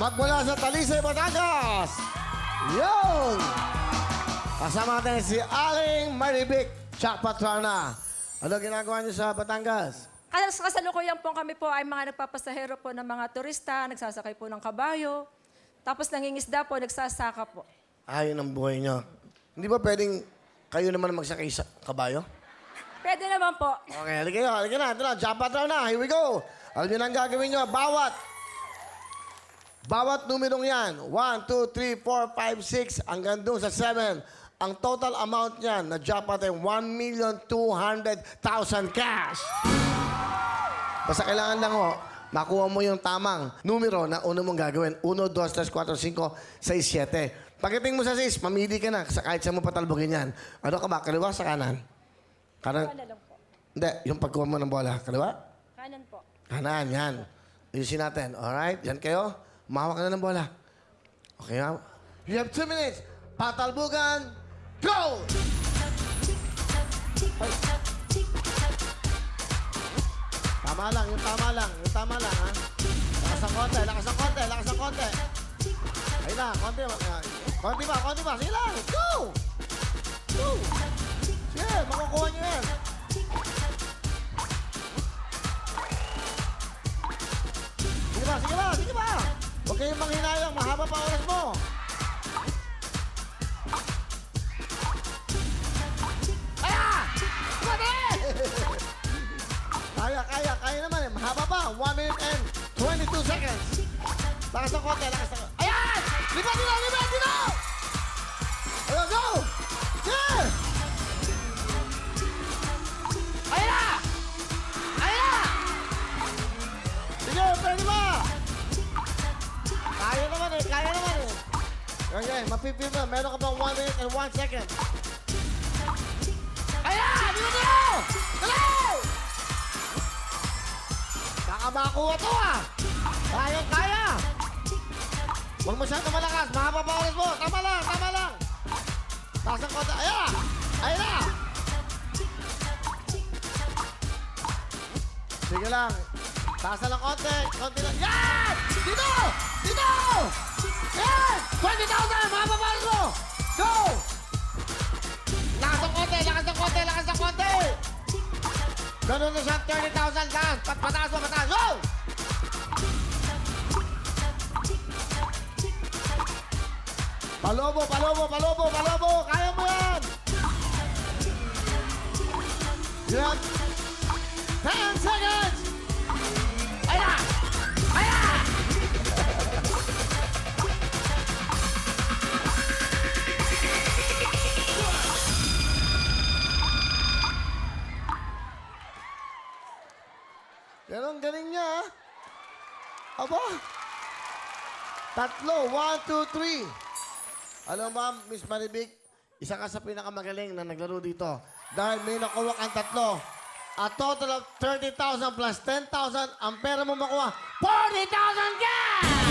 magmula sa Talisay, Batangas. Yun! Kasama natin si Aling Maribik Chakpatrana. Ano ginagawa niyo sa Batangas? Kasalukuyan po kami po ay mga nagpapasahero po ng mga turista, nagsasakay po ng kabayo. Tapos nangingisda po, nagsasaka po. Ayun ang buhay niyo. Hindi ba pwedeng kayo naman magsakay sa kabayo? Pwede naman po. Okay, halika na. Ito na, Chakpatrana. Here we go. Alam niyo na ang gagawin niyo. Bawat numerong yan, 1, 2, 3, 4, 5, 6, hanggang doon sa 7, ang total amount niyan na jackpot ay 1,200,000 cash. Basta kailangan lang ho, makuha mo yung tamang numero na una mong gagawin. 1, 2, 3, 4, 5, 6, 7. Pagdating mo sa 6, mamili ka na kahit saan mo patalbogin yan. Ano ka ba? Kaliwa sa kanan? Kanan? Kanan lang po. Hindi, yung pagkuha mo ng bola. Kaliwa? Kanan po. Kanan, yan. Ayusin natin. Alright? Yan kayo. Mahawak ka na ng bola. Okay, ha? You have 2 minutes. Patalbugan. Go! Ay. Tama lang, yung tama lang. Yung tama lang, ha? Lakas ang konti, lakas ang konti, lakas ang konti. Ayun na, konti. Konti ba, konti ba? Sige lang. Go! Go! Sige, makukuha niyo yan. Sige ba, sige ba, sige ba? Huwag kayong manghinayang, mahaba pa oras mo. Kaya! Mali! Kaya naman eh. Mahaba pa. 1 minute and 22 seconds. Lakas ng konti, lakas ng konti. Ayan! Lipat dito! Ayun, go! Yeah! Ayan na! Sige, pwede ba? Kaya naman eh. Okay, mapipil mo. Meron ka pang 1 minute and 1 second. Ayan! Dito! Dali! Baka makuha to ah! Kaya! Huwag masyado malakas. Mahaba pa oras mo. Tama lang. Taas ang konti. Ayan! Ayan na! Sige lang. Taas na lang konti. Konti lang. Yan! Dito! Yan! 20,000! Mahaba pa oras mo! Go! Lakas ang konti! Ganun na siya, 30,000 lakas. Pataas mo. Go! Palobo. Kaya mo yan! You have 10 seconds! Ayan! Pero ang galing niya, ah. Aba. Tatlo. 1, 2, 3. Alam ba, Miss Maribik, isa ka sa pinakamagaling na naglaro dito. Dahil may nakuha kang tatlo. A total of 30,000 plus 10,000, ang pera mo makuha, 40,000 cash!